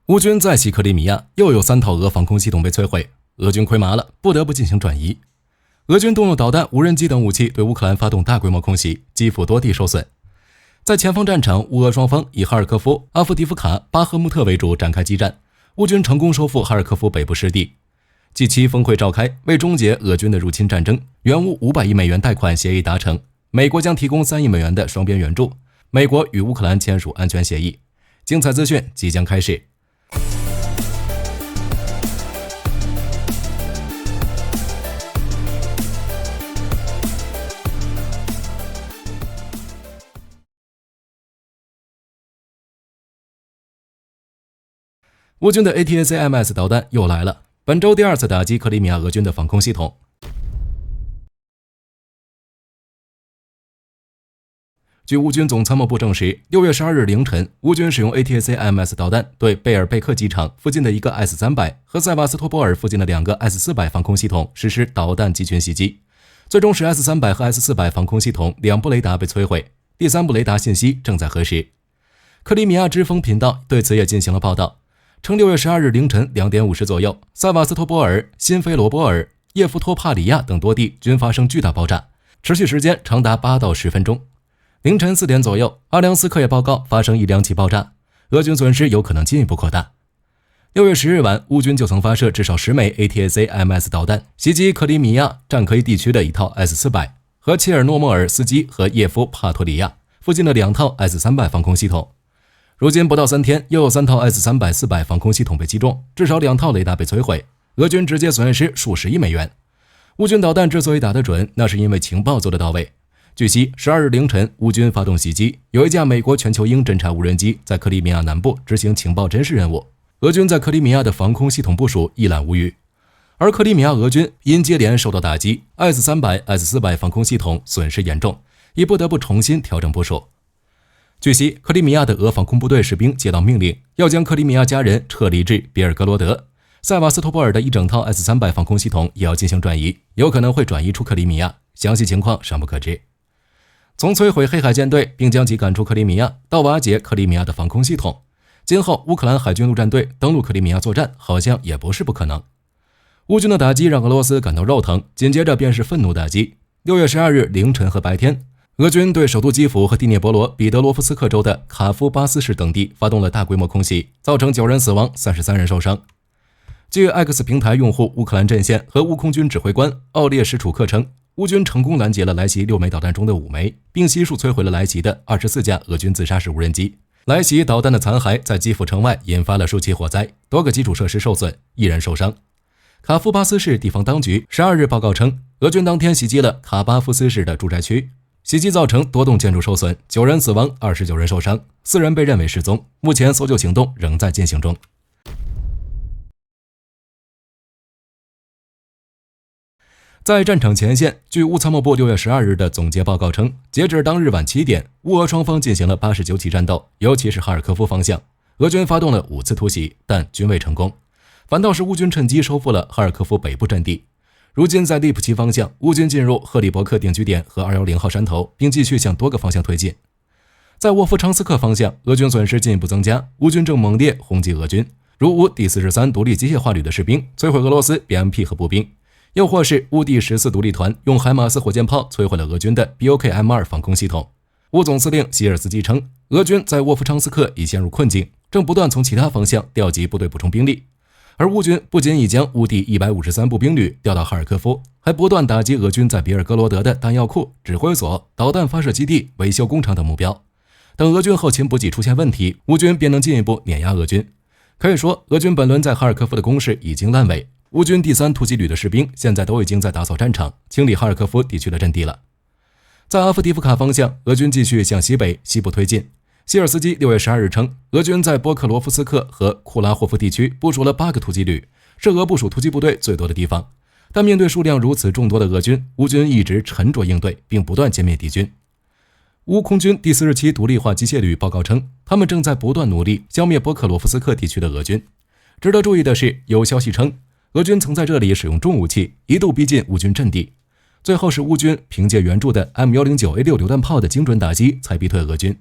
乌军再袭克里米亚，又有3套俄防空系统被摧毁，俄军亏麻了，不得不进行转移。俄军动用导弹、无人机等武器对乌克兰发动大规模空袭，基辅多地受损。在前方战场，乌俄双方以哈尔科夫、阿夫迪夫卡、巴赫穆特为主展开激战，乌军成功收复哈尔科夫北部失地。G7峰会召开，为终结俄军的入侵战争，援乌500亿美元贷款协议达成，美国将提供3亿美元的双边援助，美国与乌克兰签署安全协议。精彩资讯即将开始。乌军的 ATACMS 导弹又来了，本周第2次打击克里米亚俄军的防空系统。据乌军总参谋部证实，6月12日凌晨，乌军使用 ATACMS 导弹对贝尔贝克机场附近的一个 S-300 和塞瓦斯托波尔附近的2个 S-400 防空系统实施导弹集群袭击，最终使 S-300 和 S-400 防空系统2部雷达被摧毁，第3部雷达信息正在核实。克里米亚之风频道对此也进行了报道，称6月12日凌晨2点50左右，塞瓦斯托波尔、新菲罗波尔、叶夫托帕里亚等多地均发生巨大爆炸，持续时间长达8到10分钟。凌晨4点左右，阿良斯克也报告发生1、2起爆炸，俄军损失有可能进一步扩大。6月10日晚，乌军就曾发射至少10枚 ATACMS 导弹，袭击克里米亚战科地区的一套 S-400和切尔诺莫尔斯基和叶夫帕托里亚附近的2套 S-300 防空系统。如今不到3天，又有3套 S-300、400防空系统被击中，至少2套雷达被摧毁，俄军直接损失数十亿美元。乌军导弹之所以打得准，那是因为情报做得到位。据悉，12日凌晨，乌军发动袭击，有一架美国全球鹰侦察无人机在克里米亚南部执行情报侦视任务，俄军在克里米亚的防空系统部署一览无余。而克里米亚俄军因接连受到打击， S-300、S-400 防空系统损失严重，已不得不重新调整部署。据悉，克里米亚的俄防空部队士兵接到命令，要将克里米亚家人撤离至别尔哥罗德。塞瓦斯托波尔的一整套 S-300 防空系统也要进行转移，有可能会转移出克里米亚，详细情况尚不可知。从摧毁黑海舰队并将其赶出克里米亚，到瓦解克里米亚的防空系统，今后乌克兰海军陆战队登陆克里米亚作战好像也不是不可能。乌军的打击让俄罗斯感到肉疼，紧接着便是愤怒打击。6月12日凌晨和白天，俄军对首都基辅和第聂伯罗彼得罗夫斯克州的卡夫巴斯市等地发动了大规模空袭，造成9人死亡，33人受伤。据 X 平台用户乌克兰阵线和乌空军指挥官奥列什楚克称，乌军成功拦截了来袭6枚导弹中的5枚，并悉数摧毁了来袭的24架俄军自杀式无人机。来袭导弹的残骸在基辅城外引发了数起火灾，多个基础设施受损，1人受伤。卡夫巴斯市地方当局12日报告称，俄军当天袭击了卡巴夫斯市的住宅区，袭击造成多栋建筑受损，9人死亡，29人受伤，4人被认为失踪，目前搜救行动仍在进行中。在战场前线，据乌参谋部6月12日的总结报告称，截至当日晚7点，乌俄双方进行了89起战斗，尤其是哈尔科夫方向，俄军发动了5次突袭，但均未成功，反倒是乌军趁机收复了哈尔科夫北部阵地。如今在利普奇方向，乌军进入赫里伯克定居点和210号山头，并继续向多个方向推进。在沃夫昌斯克方向，俄军损失进一步增加，乌军正猛烈轰击俄军，如乌第43独立机械化旅的士兵摧毁俄罗斯 BMP 和步兵，又或是乌第14独立团用海马斯火箭炮摧毁了俄军的 BOK-M2 防空系统。乌总司令希尔斯基称，俄军在沃夫昌斯克已陷入困境，正不断从其他方向调集部队补充兵力。而乌军不仅已将乌第153步兵旅调到哈尔科夫，还不断打击俄军在比尔格罗德的弹药库、指挥所、导弹发射基地、维修工厂等目标。等俄军后勤补给出现问题，乌军便能进一步碾压俄军。可以说，俄军本轮在哈尔科夫的攻势已经烂尾，乌军第3突击旅的士兵现在都已经在打扫战场，清理哈尔科夫地区的阵地了。在阿夫迪夫卡方向，俄军继续向西北西部推进。希尔斯基6月12日称，俄军在波克罗夫斯克和库拉霍夫地区部署了8个突击旅，是俄部署突击部队最多的地方。但面对数量如此众多的俄军，乌军一直沉着应对，并不断歼灭敌军。乌空军第47独立化机械旅报告称，他们正在不断努力消灭波克罗夫斯克地区的俄军。值得注意的是，有消息称，俄军曾在这里使用重武器，一度逼近乌军阵地，最后是乌军凭借援助的 M109A6 榴弹炮的精准打击才逼退俄军。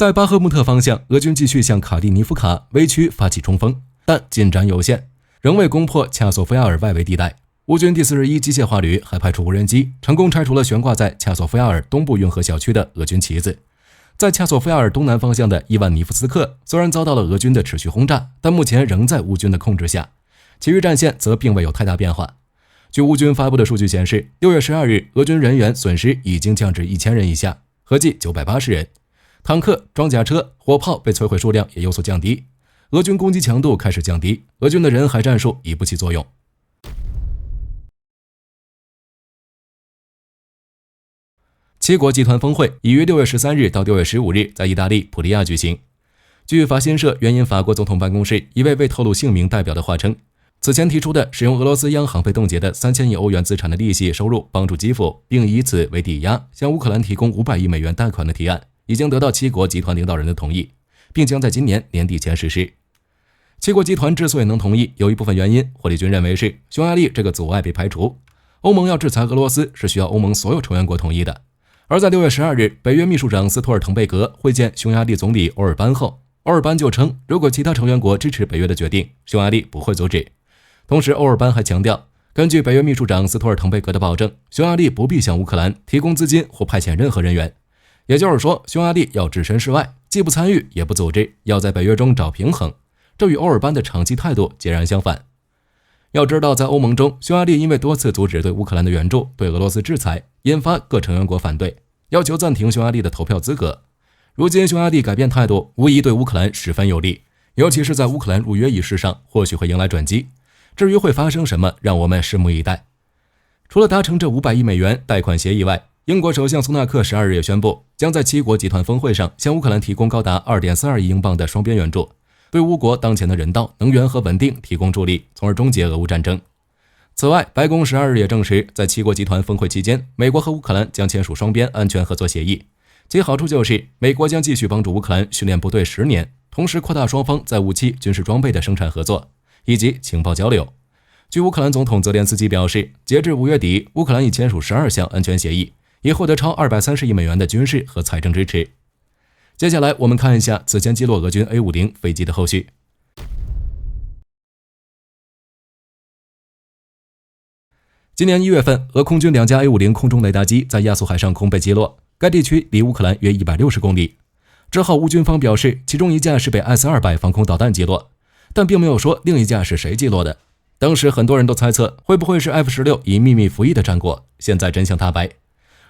在巴赫穆特方向，俄军继续向卡蒂尼夫卡危区发起冲锋，但进展有限，仍未攻破恰索夫亚尔外围地带。乌军第41机械化旅还派出无人机，成功拆除了悬挂在恰索夫亚尔东部运河小区的俄军旗子。在恰索夫亚尔东南方向的伊万尼夫斯克，虽然遭到了俄军的持续轰炸，但目前仍在乌军的控制下，其余战线则并未有太大变化。据乌军发布的数据显示，6月12日，俄军人员损失已经降至1000人以下，合计980人。坦克、装甲车、火炮被摧毁数量也有所降低，俄军攻击强度开始降低，俄军的人海战术已不起作用。七国集团峰会已于6月13日到6月15日在意大利普利亚举行。据法新社援引法国总统办公室一位未透露姓名代表的话称，此前提出的使用俄罗斯央行被冻结的3000亿欧元资产的利息收入帮助基辅，并以此为抵押向乌克兰提供500亿美元贷款的提案，已经得到七国集团领导人的同意，并将在今年年底前实施。七国集团之所以能同意，有一部分原因，霍利军认为是匈牙利这个阻碍被排除。欧盟要制裁俄罗斯是需要欧盟所有成员国同意的。而在6月12日，北约秘书长斯托尔滕贝格会见匈牙利总理欧尔班后，欧尔班就称，如果其他成员国支持北约的决定，匈牙利不会阻止。同时，欧尔班还强调，根据北约秘书长斯托尔滕贝格的保证，匈牙利不必向乌克兰提供资金或派遣任何人员。也就是说，匈牙利要置身事外，既不参与也不组织，要在北约中找平衡。这与欧尔班的长期态度截然相反。要知道，在欧盟中，匈牙利因为多次阻止对乌克兰的援助，对俄罗斯制裁，引发各成员国反对，要求暂停匈牙利的投票资格。如今匈牙利改变态度，无疑对乌克兰十分有利，尤其是在乌克兰入约一事上，或许会迎来转机。至于会发生什么，让我们拭目以待。除了达成这500亿美元贷款协议外，英国首相苏纳克12日也宣布，将在七国集团峰会上向乌克兰提供高达2.42亿英镑的双边援助，对乌国当前的人道、能源和稳定提供助力，从而终结俄乌战争。此外，白宫12日也证实，在七国集团峰会期间，美国和乌克兰将签署双边安全合作协议，其好处就是美国将继续帮助乌克兰训练部队10年，同时扩大双方在武器、军事装备的生产合作以及情报交流。据乌克兰总统泽连斯基表示，截至5月底，乌克兰已签署12项安全协议，已获得超230亿美元的军事和财政支持。接下来我们看一下此前击落俄军 A50 飞机的后续。今年1月份，俄空军2架 A50 空中雷达机在亚速海上空被击落，该地区离乌克兰约160公里。之后乌军方表示，其中一架是被 S-200 防空导弹击落，但并没有说另一架是谁击落的。当时很多人都猜测会不会是 F-16 以秘密服役的战果，现在真相大白。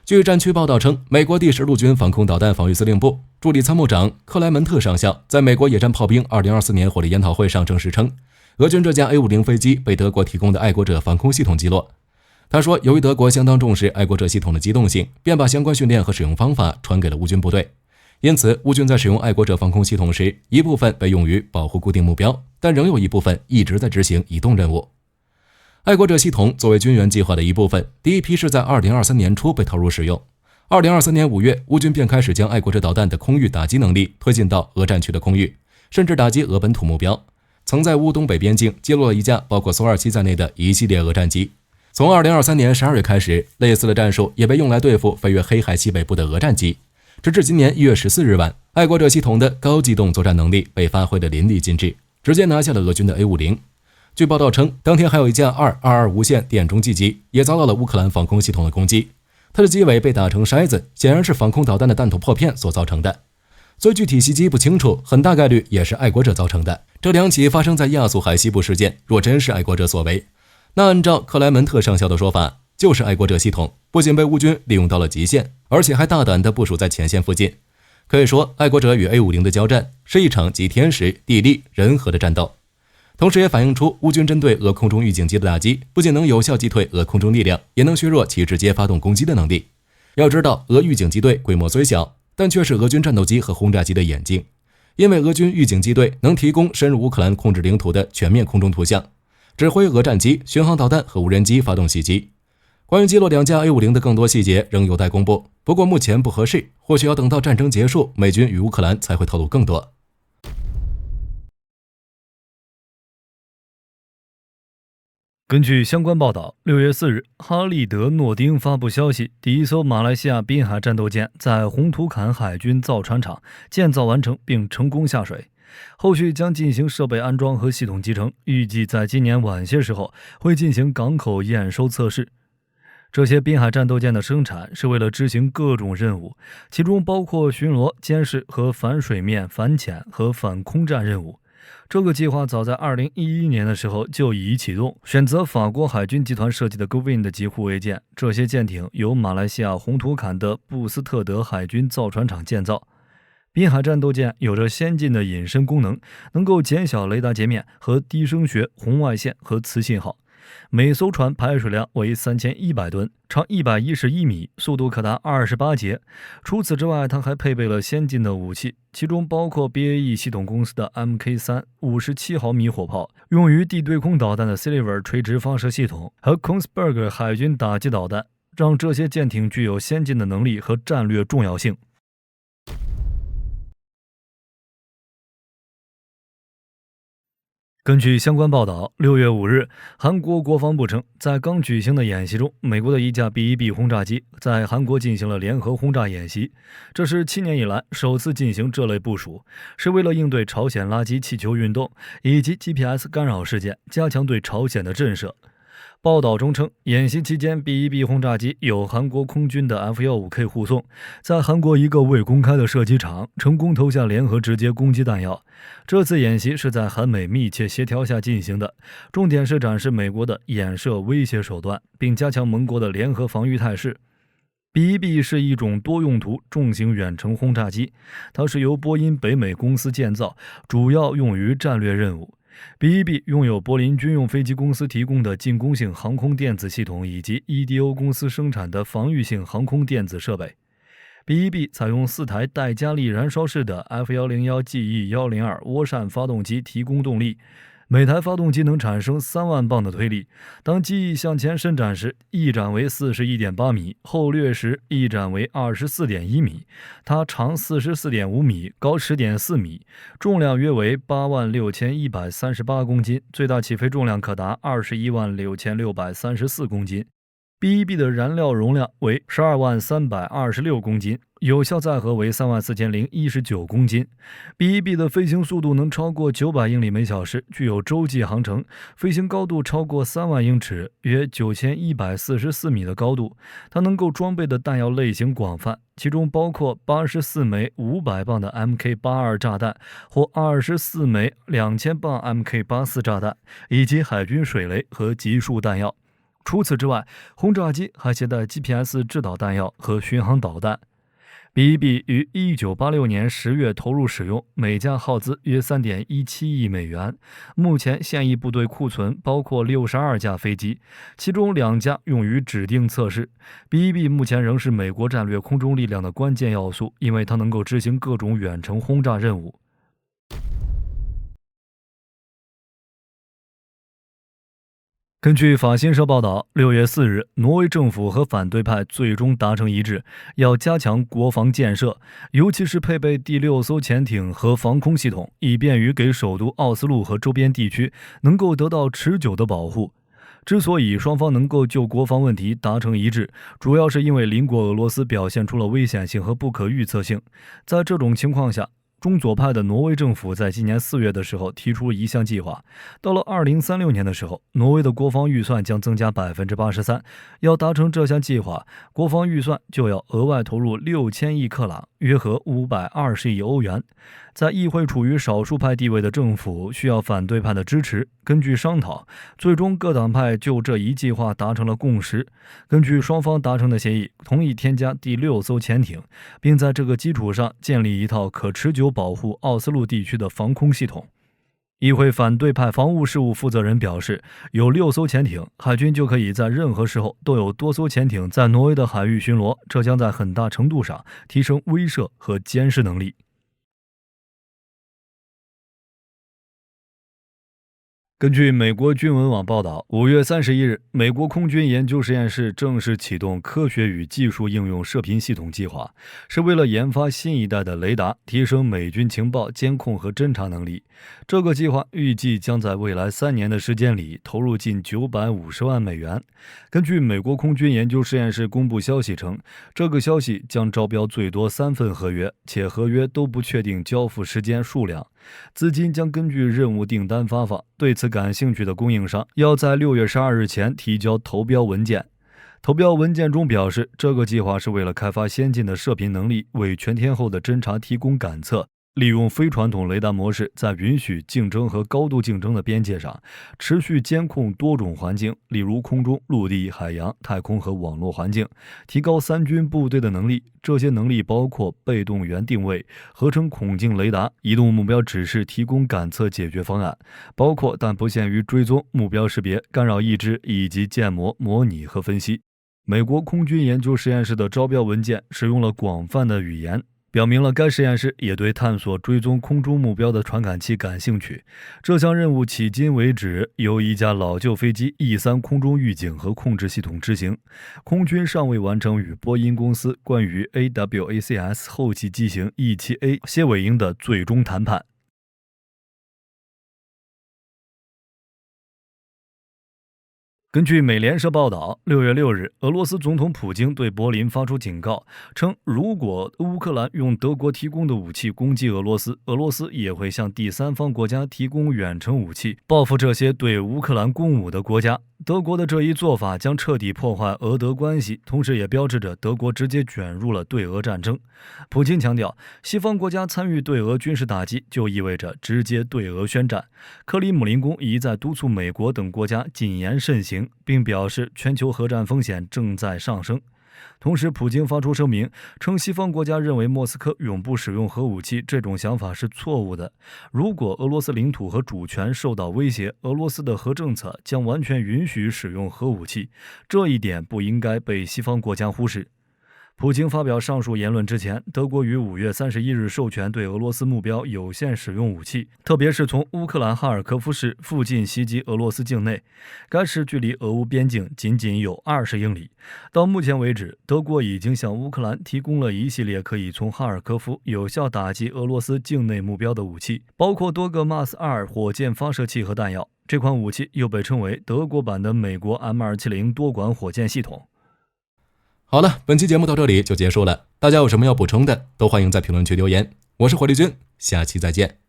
据战区报道称，美国第10陆军防空导弹防御司令部助理参谋长克莱门特上校在美国野战炮兵2024年火力研讨会上证实称，俄军这架 A50 飞机被德国提供的爱国者防空系统击落。他说，由于德国相当重视爱国者系统的机动性，便把相关训练和使用方法传给了乌军部队。因此，乌军在使用爱国者防空系统时，一部分被用于保护固定目标，但仍有一部分一直在执行移动任务。爱国者系统作为军援计划的一部分，第一批是在2023年初被投入使用。2023年5月，乌军便开始将爱国者导弹的空域打击能力推进到俄战区的空域，甚至打击俄本土目标。曾在乌东北边境击落了一架包括苏27在内的一系列俄战机。从2023年12月开始，类似的战术也被用来对付飞越黑海西北部的俄战机。直至今年1月14日晚，爱国者系统的高机动作战能力被发挥得淋漓尽致，直接拿下了俄军的 A50。据报道称，当天还有一架222无线电中继机也遭到了乌克兰防空系统的攻击，它的机尾被打成筛子，显然是防空导弹的弹头破片所造成的。虽具体袭击不清楚，很大概率也是爱国者造成的。这2起发生在亚速海西部事件，若真是爱国者所为，那按照克莱门特上校的说法，就是爱国者系统不仅被乌军利用到了极限，而且还大胆地部署在前线附近。可以说，爱国者与 A50 的交战是一场集天时、地利、人和的战斗。同时也反映出乌军针对俄空中预警机的打击，不仅能有效击退俄空中力量，也能削弱其直接发动攻击的能力。要知道，俄预警机队规模虽小，但却是俄军战斗机和轰炸机的眼睛，因为俄军预警机队能提供深入乌克兰控制领土的全面空中图像，指挥俄战机、巡航导弹和无人机发动袭击。关于击落2架 A50 的更多细节仍有待公布，不过目前不合适，或许要等到战争结束，美军与乌克兰才会透露更多。根据相关报道，6月4日，哈利德诺丁发布消息，第一艘马来西亚滨海战斗舰在红土坎海军造船厂建造完成并成功下水，后续将进行设备安装和系统集成，预计在今年晚些时候会进行港口验收测试。这些滨海战斗舰的生产是为了执行各种任务，其中包括巡逻、监视和反水面、反潜和反空战任务。这个计划早在2011年的时候就已启动，选择法国海军集团设计的 Govind 级护卫舰。这些舰艇由马来西亚红土坎的布斯特德海军造船厂建造。滨海战斗舰有着先进的隐身功能，能够减小雷达截面和低声学、红外线和磁信号。每艘船排水量为3100吨，长111米，速度可达28节。除此之外，它还配备了先进的武器，其中包括 BAE 系统公司的 MK3 57毫米火炮，用于地对空导弹的 Silver 垂直发射系统和 Kongsberg 海军打击导弹，让这些舰艇具有先进的能力和战略重要性。根据相关报道，6月5日，韩国国防部称，在刚举行的演习中，美国的一架 B-1B 轰炸机在韩国进行了联合轰炸演习，这是7年以来首次进行这类部署，是为了应对朝鲜垃圾气球运动以及 GPS 干扰事件，加强对朝鲜的震慑。报道中称，演习期间 B-1B 轰炸机有韩国空军的 F-15K 护送，在韩国一个未公开的射击场成功投下联合直接攻击弹药。这次演习是在韩美密切协调下进行的，重点是展示美国的演射威胁手段，并加强盟国的联合防御态势。B-1B 是一种多用途重型远程轰炸机，它是由波音北美公司建造，主要用于战略任务。B-1B 拥有柏林军用飞机公司提供的进攻性航空电子系统以及 EDO 公司生产的防御性航空电子设备。B-1B 采用4台带加力燃烧式的 F101GE102 涡扇发动机提供动力，每台发动机能产生3万磅的推力。当机翼向前伸展时，翼展为 41.8 米，后掠时翼展为 24.1 米。它长 44.5 米，高 10.4 米，重量约为 86,138 公斤，最大起飞重量可达 216,634 公斤。B-1B 的燃料容量为 12326 公斤，有效载荷为 34019 公斤。B-1B 的飞行速度能超过900英里每小时，具有洲际航程，飞行高度超过3万英尺，约9144米的高度。它能够装备的弹药类型广泛，其中包括84枚500磅的 Mk82 炸弹或24枚2000磅 Mk84 炸弹，以及海军水雷和集束弹药。除此之外，轰炸机还携带 GPS 制导弹药和巡航导弹。B-1B 于1986年10月投入使用，每架耗资约 3.17 亿美元。目前现役部队库存包括62架飞机，其中2架用于指定测试。B-1B 目前仍是美国战略空中力量的关键要素，因为它能够执行各种远程轰炸任务。根据法新社报道，6月4日，挪威政府和反对派最终达成一致，要加强国防建设，尤其是配备第6艘潜艇和防空系统，以便于给首都奥斯陆和周边地区能够得到持久的保护。之所以双方能够就国防问题达成一致，主要是因为邻国俄罗斯表现出了危险性和不可预测性。在这种情况下，中左派的挪威政府在今年4月的时候提出了一项计划，到了2036年的时候，挪威的国防预算将增加 83%。要达成这项计划，国防预算就要额外投入6000亿克朗，约合520亿欧元。在议会处于少数派地位的政府需要反对派的支持。根据商讨，最终各党派就这一计划达成了共识。根据双方达成的协议，同意添加第6艘潜艇，并在这个基础上建立一套可持久保护奥斯陆地区的防空系统。议会反对派防务事务负责人表示，有6艘潜艇，海军就可以在任何时候都有多艘潜艇在挪威的海域巡逻，这将在很大程度上提升威慑和监视能力。根据美国军文网报道，5月31日，美国空军研究实验室正式启动科学与技术应用射频系统计划，是为了研发新一代的雷达，提升美军情报监控和侦察能力。这个计划预计将在未来3年的时间里投入近950万美元。根据美国空军研究实验室公布消息称，这个消息将招标最多3份合约，且合约都不确定交付时间数量。资金将根据任务订单发放，对此感兴趣的供应商要在6月12日前提交投标文件。投标文件中表示，这个计划是为了开发先进的射频能力，为全天候的侦察提供感测，利用非传统雷达模式，在允许竞争和高度竞争的边界上，持续监控多种环境，例如空中、陆地、海洋、太空和网络环境，提高三军部队的能力。这些能力包括被动元定位、合成孔径雷达、移动目标指示提供感测解决方案，包括但不限于追踪、目标识别、干扰抑制以及建模、模拟和分析。美国空军研究实验室的招标文件使用了广泛的语言，表明了该实验室也对探索追踪空中目标的传感器感兴趣。这项任务迄今为止由一架老旧飞机 E3 空中预警和控制系统执行，空军尚未完成与波音公司关于 AWACS 后期机型 E7A 蝎尾鹰的最终谈判。根据美联社报道，6月6日，俄罗斯总统普京对柏林发出警告，称如果乌克兰用德国提供的武器攻击俄罗斯，俄罗斯也会向第三方国家提供远程武器，报复这些对乌克兰攻武的国家。德国的这一做法将彻底破坏俄德关系，同时也标志着德国直接卷入了对俄战争。普京强调，西方国家参与对俄军事打击，就意味着直接对俄宣战。克里姆林宫一再督促美国等国家谨言慎行，并表示全球核战风险正在上升。同时，普京发出声明，称西方国家认为莫斯科永不使用核武器这种想法是错误的。如果俄罗斯领土和主权受到威胁，俄罗斯的核政策将完全允许使用核武器，这一点不应该被西方国家忽视。普京发表上述言论之前，德国于5月31日授权对俄罗斯目标有限使用武器，特别是从乌克兰哈尔科夫市附近袭击俄罗斯境内。该市距离俄乌边境仅有20英里。到目前为止，德国已经向乌克兰提供了一系列可以从哈尔科夫有效打击俄罗斯境内目标的武器，包括多个 MAS-2 火箭发射器和弹药。这款武器又被称为德国版的美国 M270 多管火箭系统。好了，本期节目到这里就结束了。大家有什么要补充的，都欢迎在评论区留言。我是火力军，下期再见。